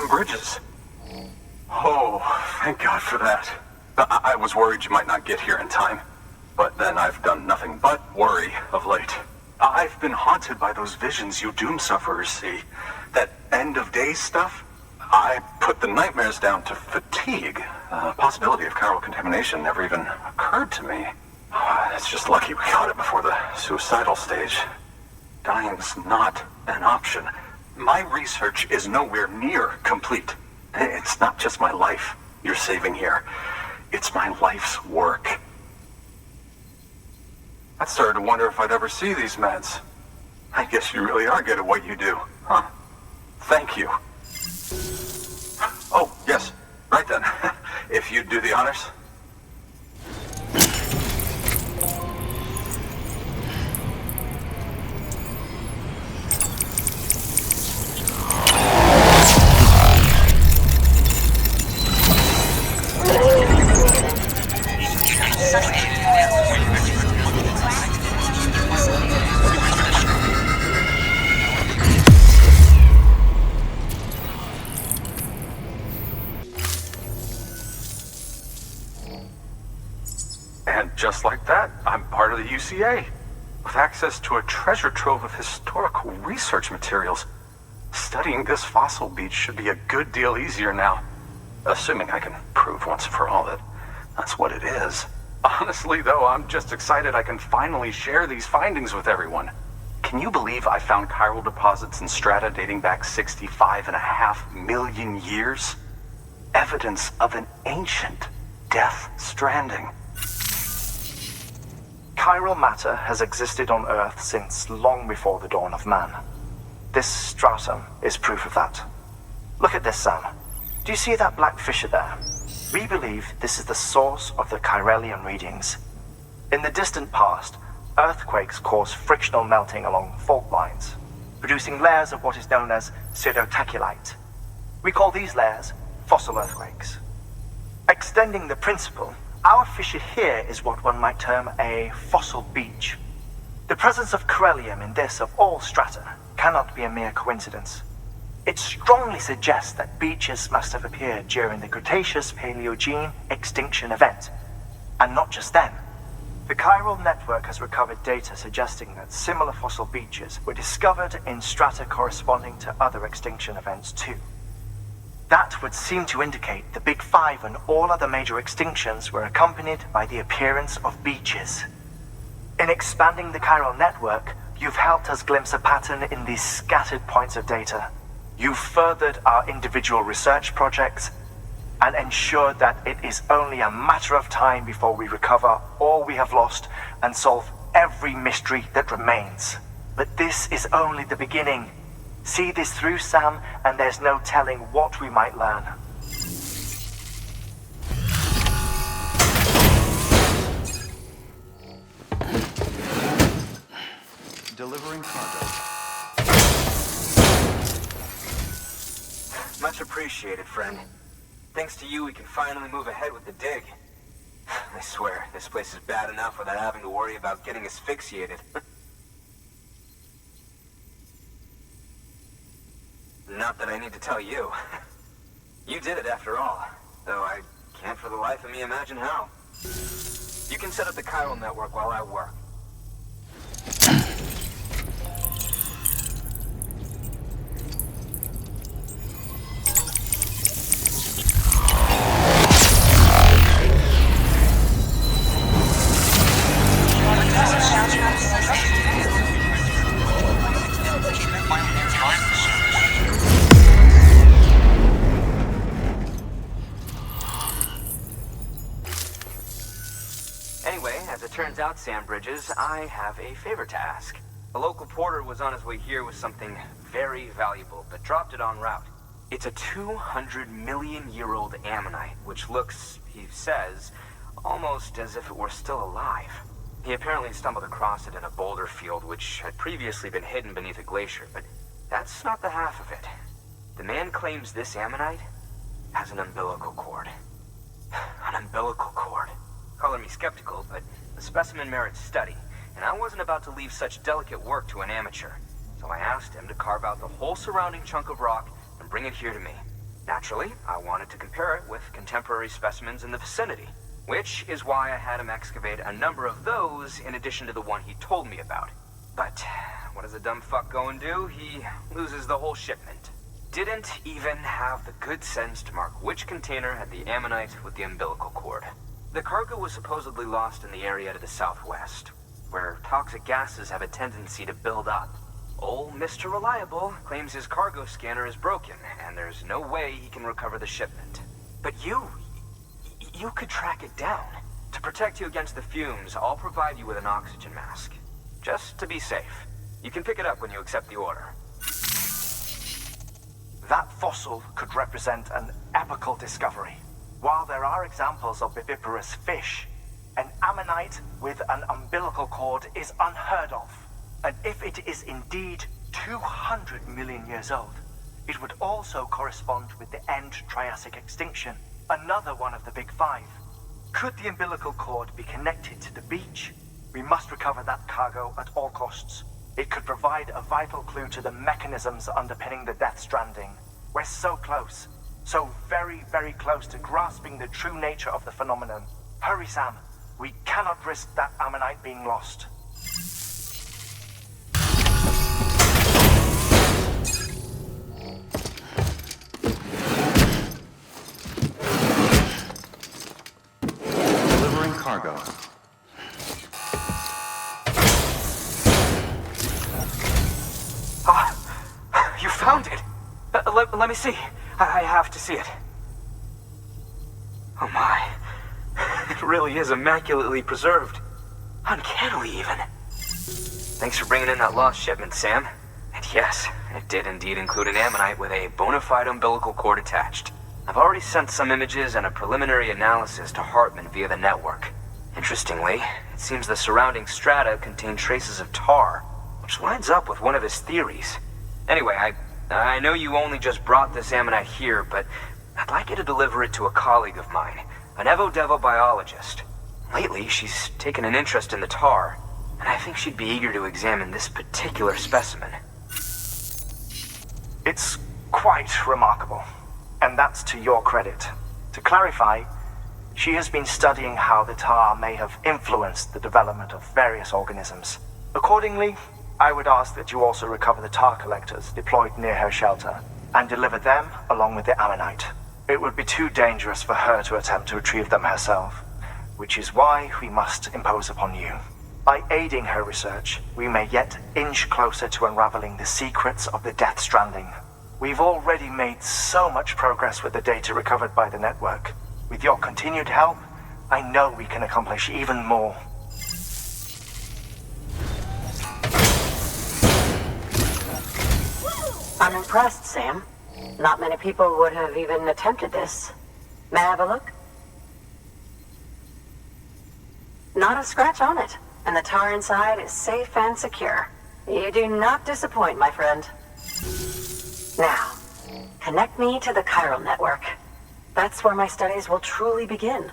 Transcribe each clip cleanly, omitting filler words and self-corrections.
Sam Bridges. Oh, thank God for that. I was worried you might not get here in time. But then I've done nothing but worry of late. I've been haunted by those visions you doom sufferers see. That end of days stuff. I put the nightmares down to fatigue. The possibility of chiral contamination never even occurred to me. It's just lucky we caught it before the suicidal stage. Dying's not an option. My research is nowhere near complete. It's not just my life you're saving here. It's my life's work. I started to wonder if I'd ever see these meds. I guess you really are good at what you do, huh? Thank you. Oh, yes. Right then. If you'd do the honors. Just like that, I'm part of the UCA, with access to a treasure trove of historical research materials. Studying this fossil beach should be a good deal easier now, assuming I can prove once and for all that that's what it is. Honestly, though, I'm just excited I can finally share these findings with everyone. Can you believe I found chiral deposits in strata dating back 65.5 million years? Evidence of an ancient Death Stranding. Chiral matter has existed on Earth since long before the dawn of man. This stratum is proof of that. Look at this, Sam. Do you see that black fissure there? We believe this is the source of the Chiralian readings. In the distant past, earthquakes cause frictional melting along fault lines, producing layers of what is known as pseudotachylite. We call these layers fossil earthquakes. Extending the principle, our fissure here is what one might term a fossil beach. The presence of chiralium in this of all strata cannot be a mere coincidence. It strongly suggests that beaches must have appeared during the Cretaceous-Paleogene extinction event. And not just then. The chiral network has recovered data suggesting that similar fossil beaches were discovered in strata corresponding to other extinction events too. That would seem to indicate the Big Five and all other major extinctions were accompanied by the appearance of beaches. In expanding the chiral network, you've helped us glimpse a pattern in these scattered points of data. You've furthered our individual research projects and ensured that it is only a matter of time before we recover all we have lost and solve every mystery that remains. But this is only the beginning. See this through, Sam, and there's no telling what we might learn. Delivering cargo. Much appreciated, friend. Thanks to you, we can finally move ahead with the dig. I swear, this place is bad enough without having to worry about getting asphyxiated. Not that I need to tell you. You did it after all, though I can't for the life of me imagine how. You can set up the chiral network while I work. Turns out, Sam Bridges, I have a favor to ask. A local porter was on his way here with something very valuable, but dropped it en route. It's a 200-million-year-old ammonite, which looks, he says, almost as if it were still alive. He apparently stumbled across it in a boulder field, which had previously been hidden beneath a glacier, but that's not the half of it. The man claims this ammonite has an umbilical cord. An umbilical cord. Color me skeptical, but the specimen merits study, and I wasn't about to leave such delicate work to an amateur. So I asked him to carve out the whole surrounding chunk of rock and bring it here to me. Naturally, I wanted to compare it with contemporary specimens in the vicinity, which is why I had him excavate a number of those in addition to the one he told me about. But what does a dumb fuck go and do? He loses the whole shipment. Didn't even have the good sense to mark which container had the ammonite with the umbilical cord. The cargo was supposedly lost in the area to the southwest, where toxic gases have a tendency to build up. Old Mr. Reliable claims his cargo scanner is broken, and there's no way he can recover the shipment. But you could track it down. To protect you against the fumes, I'll provide you with an oxygen mask. Just to be safe. You can pick it up when you accept the order. That fossil could represent an epical discovery. While there are examples of viviparous fish, an ammonite with an umbilical cord is unheard of. And if it is indeed 200 million years old, it would also correspond with the end Triassic extinction, another one of the big five. Could the umbilical cord be connected to the beach? We must recover that cargo at all costs. It could provide a vital clue to the mechanisms underpinning the Death Stranding. We're so close, so very, very close to grasping the true nature of the phenomenon. Hurry, Sam. We cannot risk that ammonite being lost. Delivering cargo. You found it! Let me see. I have to see it. Oh my. It really is immaculately preserved. Uncannily, even. Thanks for bringing in that lost shipment, Sam. And yes, it did indeed include an ammonite with a bona fide umbilical cord attached. I've already sent some images and a preliminary analysis to Hartman via the network. Interestingly, it seems the surrounding strata contain traces of tar, which lines up with one of his theories. Anyway, I know you only just brought this ammonite here, but I'd like you to deliver it to a colleague of mine, an Evo-Devo biologist. Lately, she's taken an interest in the tar, and I think she'd be eager to examine this particular specimen. It's quite remarkable, and that's to your credit. To clarify, she has been studying how the tar may have influenced the development of various organisms. Accordingly, I would ask that you also recover the tar collectors deployed near her shelter, and deliver them along with the ammonite. It would be too dangerous for her to attempt to retrieve them herself, which is why we must impose upon you. By aiding her research, we may yet inch closer to unraveling the secrets of the Death Stranding. We've already made so much progress with the data recovered by the network. With your continued help, I know we can accomplish even more. I'm impressed, Sam. Not many people would have even attempted this. May I have a look? Not a scratch on it, and the tar inside is safe and secure. You do not disappoint, my friend. Now, connect me to the chiral network. That's where my studies will truly begin.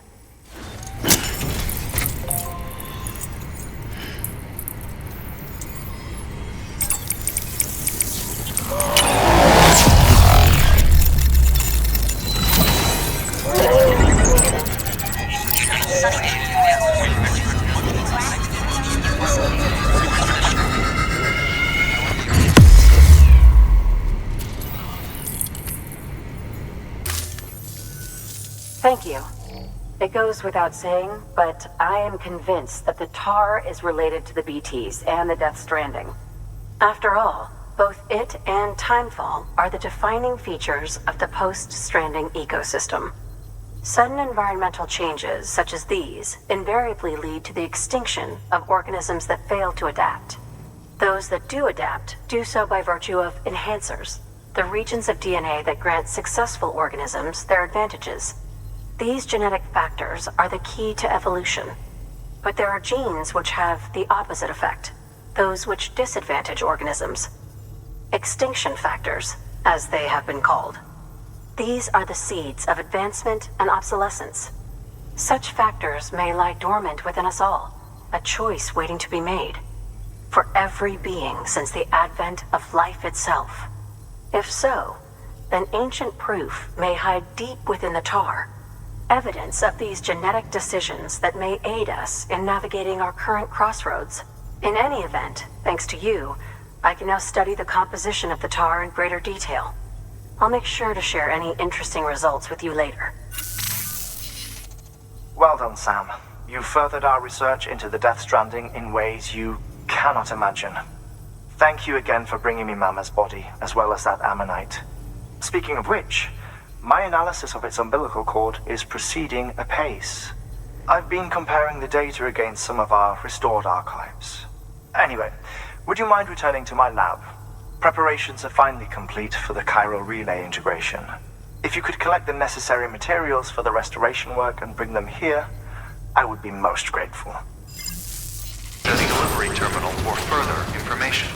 Thank you. It goes without saying, but I am convinced that the tar is related to the BTs and the Death Stranding. After all, both it and Timefall are the defining features of the post-Stranding ecosystem. Sudden environmental changes such as these invariably lead to the extinction of organisms that fail to adapt. Those that do adapt do so by virtue of enhancers, the regions of DNA that grant successful organisms their advantages. These genetic factors are the key to evolution. But there are genes which have the opposite effect, those which disadvantage organisms. Extinction factors, as they have been called. These are the seeds of advancement and obsolescence. Such factors may lie dormant within us all, a choice waiting to be made. For every being since the advent of life itself. If so, then ancient proof may hide deep within the tar. Evidence of these genetic decisions that may aid us in navigating our current crossroads. In any event, thanks to you, I can now study the composition of the tar in greater detail. I'll make sure to share any interesting results with you later. Well done, Sam. You furthered our research into the Death Stranding in ways you cannot imagine. Thank you again for bringing me Mama's body, as well as that ammonite. Speaking of which, my analysis of its umbilical cord is proceeding apace. I've been comparing the data against some of our restored archives. Anyway, would you mind returning to my lab? Preparations are finally complete for the chiral relay integration. If you could collect the necessary materials for the restoration work and bring them here, I would be most grateful. To the delivery terminal for further information.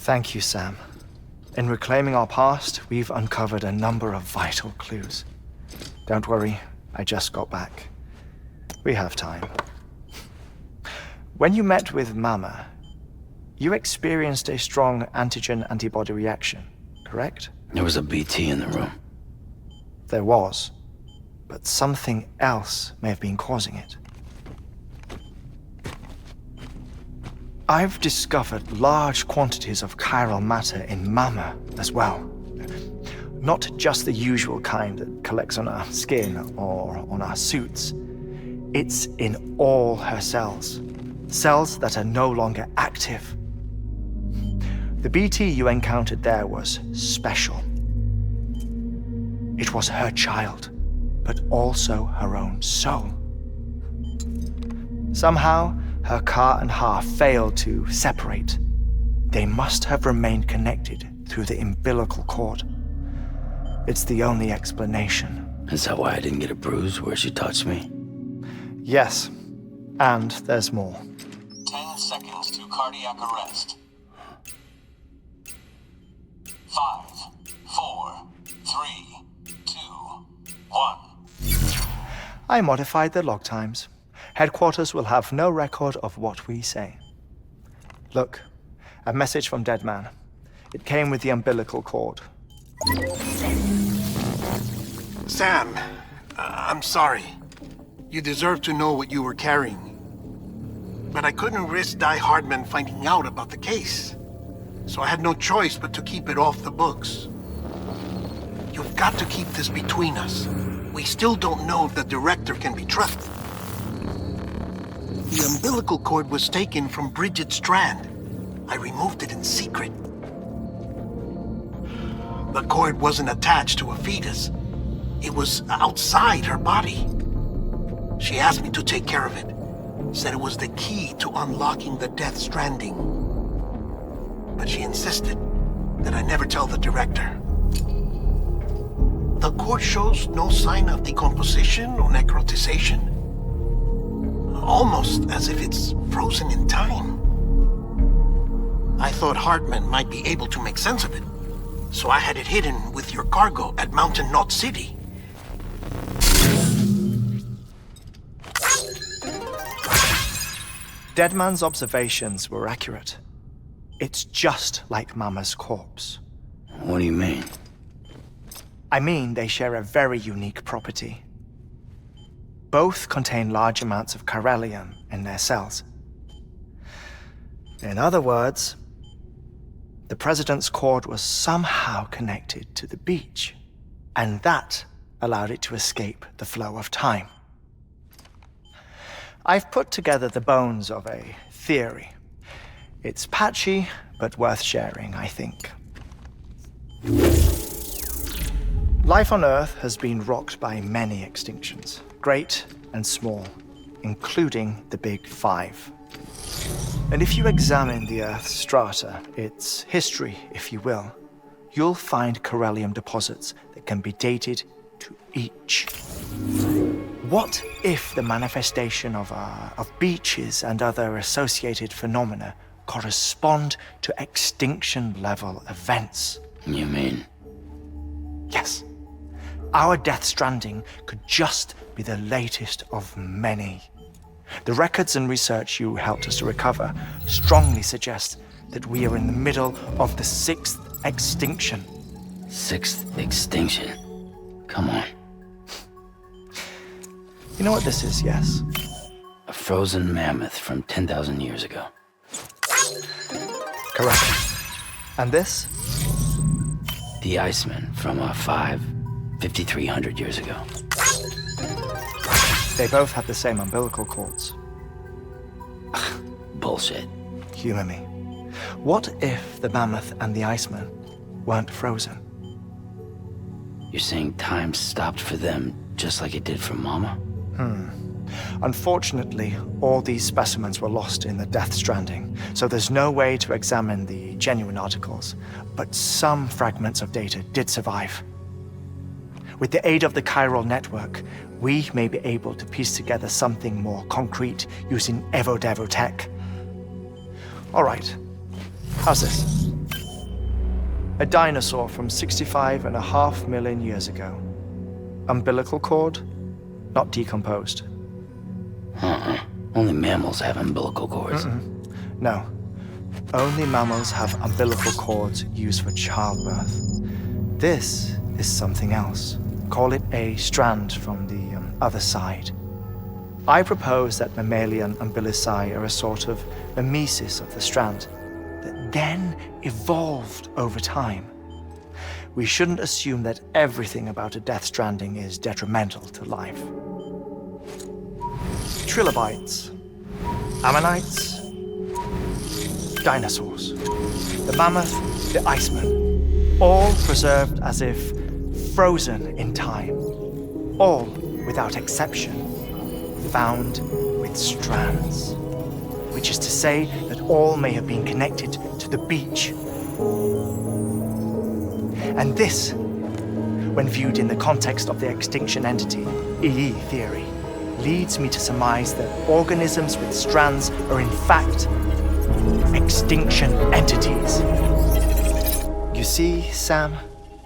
Thank you, Sam. In reclaiming our past, we've uncovered a number of vital clues. Don't worry, I just got back. We have time. When you met with Mama, you experienced a strong antigen-antibody reaction, correct? There was a BT in the room. There was, but something else may have been causing it. I've discovered large quantities of chiral matter in Mama as well. Not just the usual kind that collects on our skin or on our suits. It's in all her cells. Cells that are no longer active. The BT you encountered there was special. It was her child, but also her own soul. Somehow, her car and half failed to separate. They must have remained connected through the umbilical cord. It's the only explanation. Is that why I didn't get a bruise where she touched me? Yes, and there's more. 10 seconds to cardiac arrest. 5, 4, 3, 2, 1. I modified the log times. Headquarters will have no record of what we say. Look, a message from Deadman. It came with the umbilical cord. Sam, I'm sorry. You deserve to know what you were carrying. But I couldn't risk Die Hardman finding out about the case. So I had no choice but to keep it off the books. You've got to keep this between us. We still don't know if the director can be trusted. The umbilical cord was taken from Bridget Strand. I removed it in secret. The cord wasn't attached to a fetus. It was outside her body. She asked me to take care of it. Said it was the key to unlocking the Death Stranding. But she insisted that I never tell the director. The cord shows no sign of decomposition or necrotization. Almost as if it's frozen in time. I thought Hartman might be able to make sense of it, so I had it hidden with your cargo at Mountain Knot City. Deadman's observations were accurate. It's just like Mama's corpse. What do you mean? I mean, they share a very unique property. Both contain large amounts of chiralium in their cells. In other words, the president's cord was somehow connected to the beach, and that allowed it to escape the flow of time. I've put together the bones of a theory. It's patchy, but worth sharing, I think. Life on Earth has been rocked by many extinctions, great and small, including the Big Five. And if you examine the Earth's strata, its history, if you will, you'll find chiralium deposits that can be dated to each. What if the manifestation of beaches and other associated phenomena correspond to extinction-level events? You mean? Yes. our Death Stranding could just be the latest of many. The records and research you helped us to recover strongly suggest that we are in the middle of the 6th extinction. 6th extinction? Come on. You know what this is, yes? A frozen mammoth from 10,000 years ago. Correct. And this? The Iceman from 5,300 years ago. They both have the same umbilical cords. Bullshit. Humor me. What if the mammoth and the Iceman weren't frozen? You're saying time stopped for them just like it did for Mama? Unfortunately, all these specimens were lost in the Death Stranding, so there's no way to examine the genuine articles, but some fragments of data did survive. With the aid of the chiral network, we may be able to piece together something more concrete using Evo-Devo tech. All right, how's this? A dinosaur from 65.5 million years ago. Umbilical cord, not decomposed. Only mammals have umbilical cords. No. Only mammals have umbilical cords used for childbirth. This is something else. Call it a strand from the other side. I propose that mammalian umbilici are a sort of mimesis of the strand that then evolved over time. We shouldn't assume that everything about a Death Stranding is detrimental to life. Trilobites, ammonites, dinosaurs, the mammoth, the Iceman, all preserved as if frozen in time, all, without exception, found with strands, which is to say that all may have been connected to the beach. And this, when viewed in the context of the extinction entity, EE theory, leads me to surmise that organisms with strands are in fact extinction entities. You see, Sam,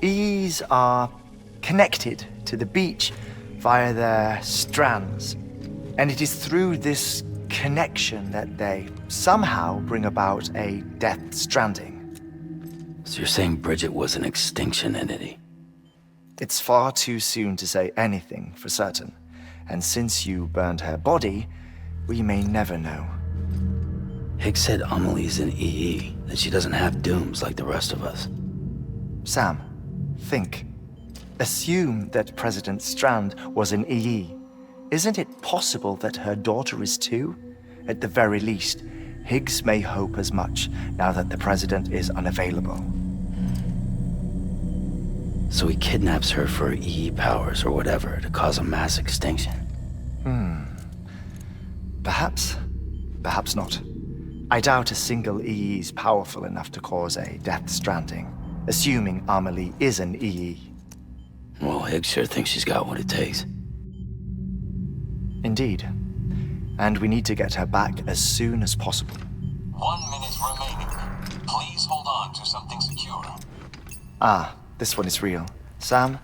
EEs are connected to the beach via their strands, and it is through this connection that they somehow bring about a Death Stranding. So you're saying Bridget was an extinction entity? It's far too soon to say anything for certain. And since you burned her body, we may never know. Higgs said Amelie's an EE, that she doesn't have dooms like the rest of us. Sam, think. Assume that President Strand was an EE. Isn't it possible that her daughter is too? At the very least, Higgs may hope as much now that the President is unavailable. So he kidnaps her for EE powers or whatever to cause a mass extinction. Perhaps. Perhaps not. I doubt a single EE is powerful enough to cause a Death Stranding, assuming Amelie is an EE. Well, Higgs sure thinks she's got what it takes. Indeed. And we need to get her back as soon as possible. 1 minute remaining. Please hold on to something secure. Ah, this one is real. Sam,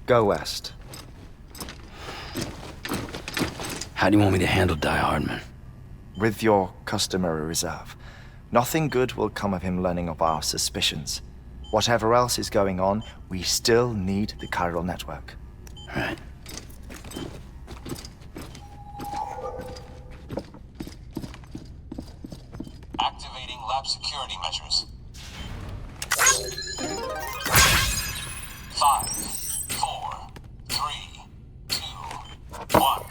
go west. How do you want me to handle Die Hardman? With your customary reserve. Nothing good will come of him learning of our suspicions. Whatever else is going on, we still need the chiral network. Right. Activating lab security measures. 5, 4, 3, 2, 1.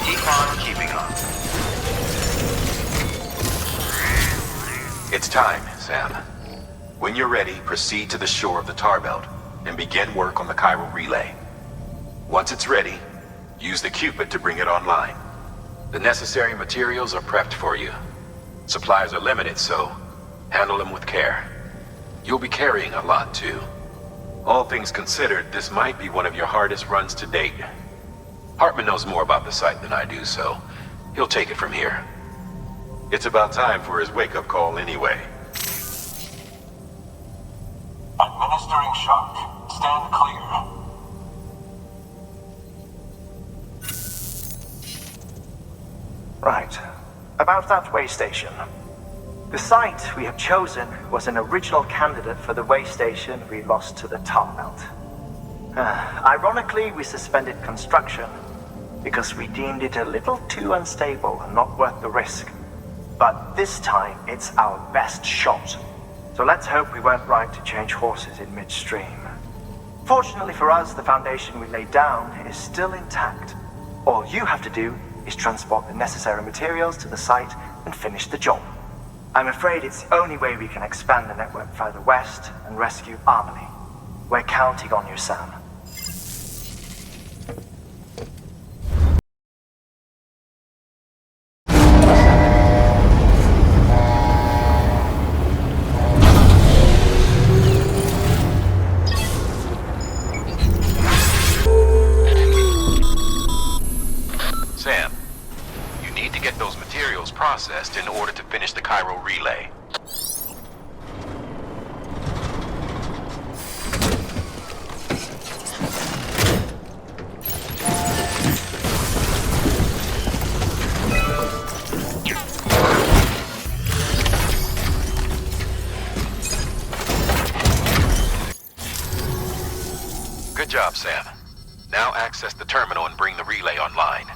Keep on keeping on. It's time, Sam. When you're ready, proceed to the shore of the tar belt and begin work on the chiral relay. Once it's ready, use the Cupid to bring it online. The necessary materials are prepped for you. Supplies are limited, so handle them with care. You'll be carrying a lot, too. All things considered, this might be one of your hardest runs to date. Hartman knows more about the site than I do, so he'll take it from here. It's about time for his wake-up call anyway. Administering shock. Stand clear. Right. About that way station. The site we have chosen was an original candidate for the way station we lost to the tar belt. Ironically, we suspended construction because we deemed it a little too unstable and not worth the risk. But this time, it's our best shot. So let's hope we weren't right to change horses in midstream. Fortunately for us, the foundation we laid down is still intact. All you have to do is transport the necessary materials to the site and finish the job. I'm afraid it's the only way we can expand the network further west and rescue Amelie. We're counting on you, Sam. Sam, you need to get those materials processed in order to finish the Cairo relay. Good job, Sam. Now access the terminal and bring the relay online.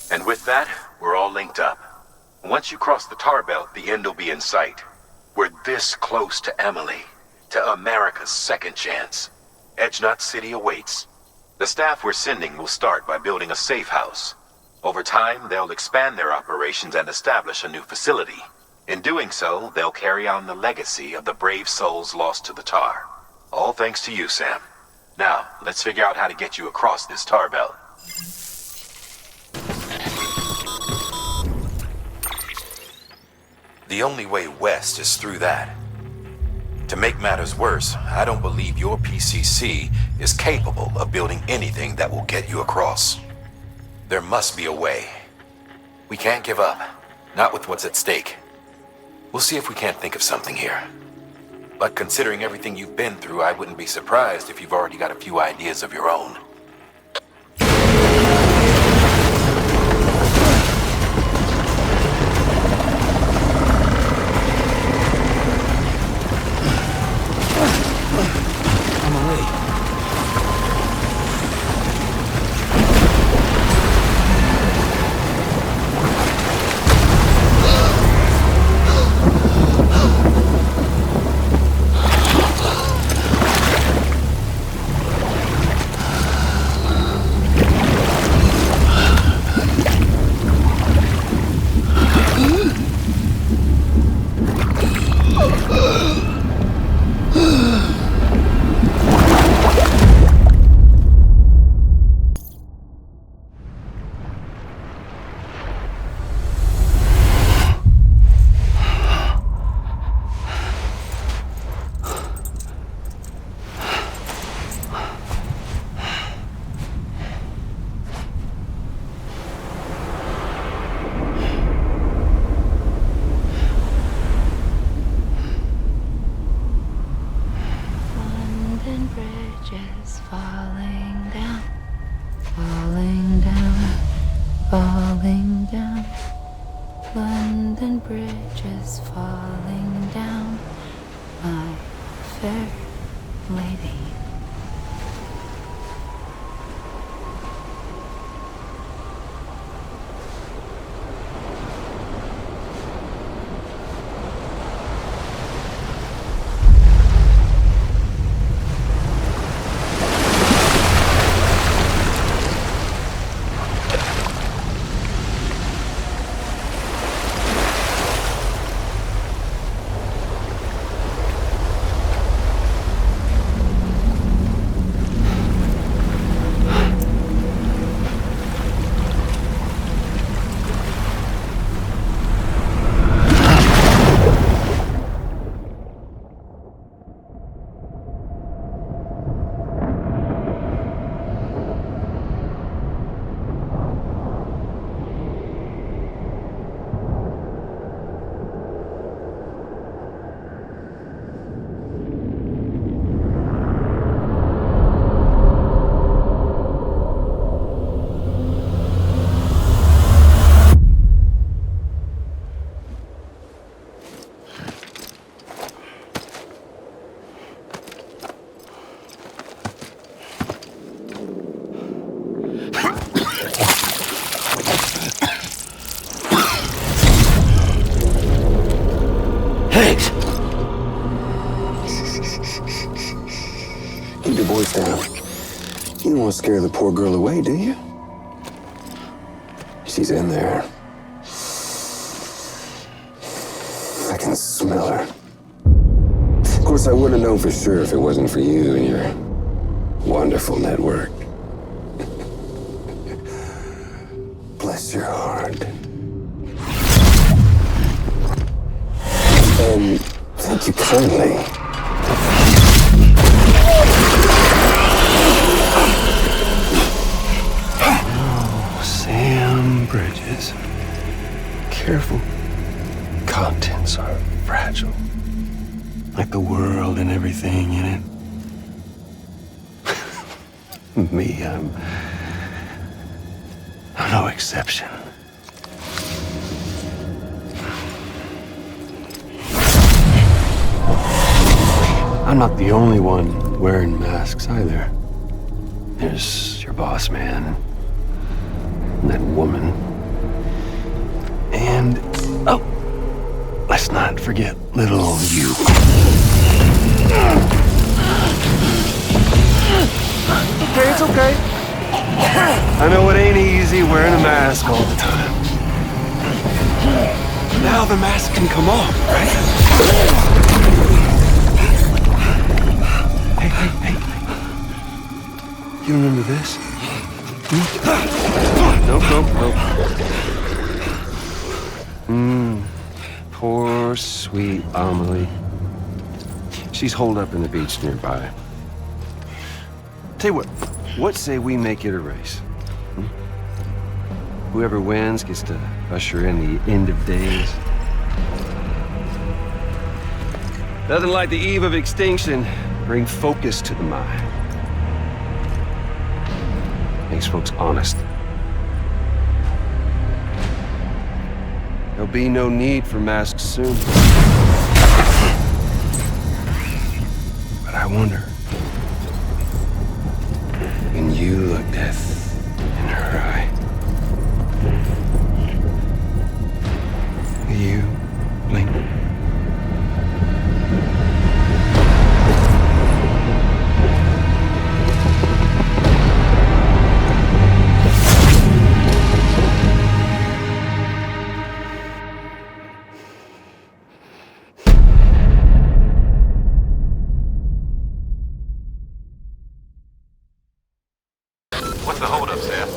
And with that, we're all linked up. Once you cross the tar belt, the end will be in sight. We're this close to Emily, to America's second chance. Edgenut City awaits. The staff we're sending will start by building a safe house. Over time, they'll expand their operations and establish a new facility. In doing so, they'll carry on the legacy of the brave souls lost to the tar. All thanks to you, Sam. Now, let's figure out how to get you across this tar belt. The only way west is through that. To make matters worse, I don't believe your PCC is capable of building anything that will get you across. There must be a way. We can't give up, not with what's at stake. We'll see if we can't think of something here. But considering everything you've been through, I wouldn't be surprised if you've already got a few ideas of your own. London Bridge is falling down, my fair lady. Keep your voice down. You don't want to scare the poor girl away, do you? She's in there. I can smell her. Of course, I wouldn't know for sure if it wasn't for you and your wonderful network. Bless your heart. And thank you kindly. Oh, Sam Bridges. Careful. Contents are fragile. Like the world and everything in it. Me, I'm no exception. I'm not the only one wearing masks either. There's your boss man, and that woman, and, oh, let's not forget little you. Okay, it's okay. I know it ain't easy wearing a mask all the time. But now the mask can come off, right? Hey. You remember this? Nope. Poor, sweet Amelie. She's holed up in the beach nearby. Tell you what say we make it a race? Whoever wins gets to usher in the end of days. Nothing like the eve of extinction. Bring focus to the mind. Makes folks honest. There'll be no need for masks soon. But I wonder, when you look death in her eye, will you blink? What's the holdup, Sam?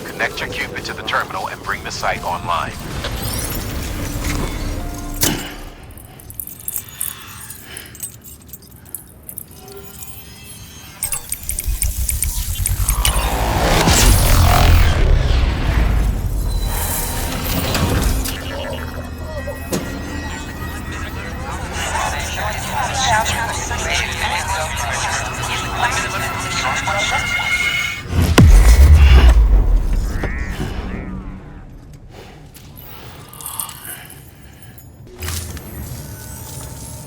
Connect your Cupid to the terminal and bring the site online.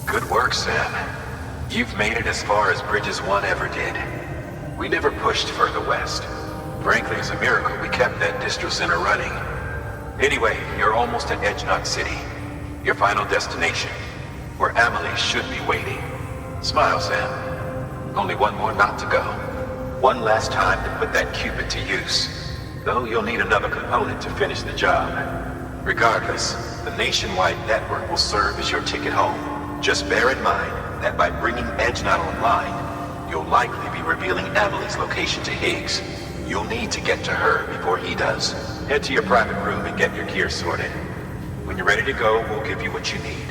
Good work, Sam. You've made it as far as Bridges 1 ever did. We never pushed further west. Frankly, it's a miracle we kept that distro center running. Anyway, you're almost at Edge Knot City, your final destination, where Amelie should be waiting. Smile, Sam. Only one more knot to go. One last time to put that Cupid to use. Though you'll need another component to finish the job. Regardless, the nationwide network will serve as your ticket home. Just bear in mind that by bringing Edge Knot online, you'll likely be revealing Amelie's location to Higgs. You'll need to get to her before he does. Head to your private room and get your gear sorted. When you're ready to go, we'll give you what you need.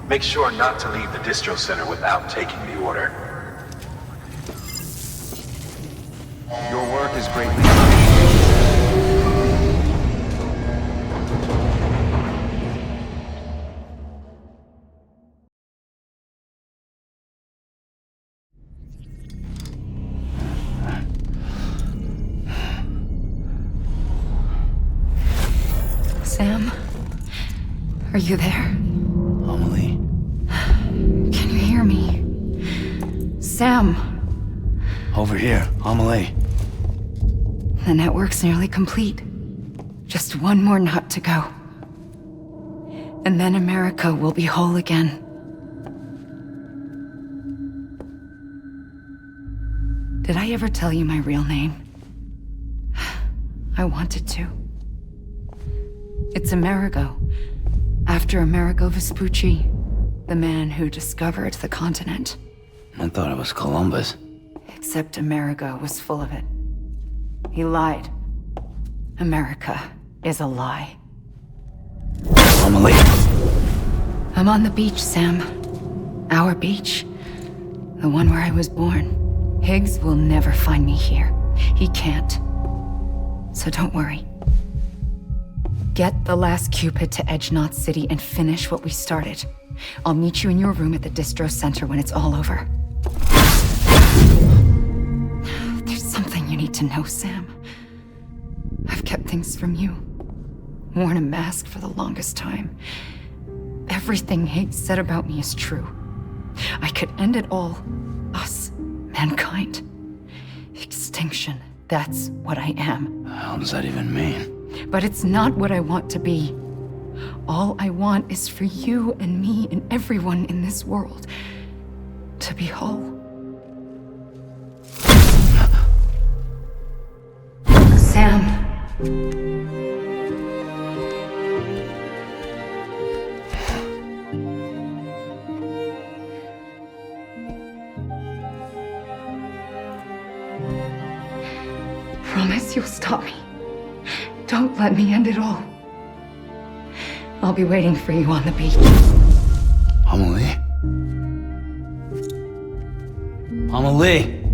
Make sure not to leave the distro center without taking the order. Your work is greatly Sam? Are you there? Amelie? Can you hear me? Sam! Over here, Amelie. The network's nearly complete. Just one more knot to go. And then America will be whole again. Did I ever tell you my real name? I wanted to. It's Amerigo, after Amerigo Vespucci, the man who discovered the continent. I thought it was Columbus. Except Amerigo was full of it. He lied. America is a lie. Amelie. I'm on the beach, Sam. Our beach. The one where I was born. Higgs will never find me here. He can't. So don't worry. Get the last Cupid to Edge Knot City and finish what we started. I'll meet you in your room at the distro center when it's all over. There's something you need to know, Sam. I've kept things from you. Worn a mask for the longest time. Everything Higgs said about me is true. I could end it all. Us. Mankind. Extinction. That's what I am. The hell does that even mean? But it's not what I want to be. All I want is for you and me and everyone in this world to be whole. Sam. Promise you'll stop me. Don't let me end it all. I'll be waiting for you on the beach. Amelie? Amelie!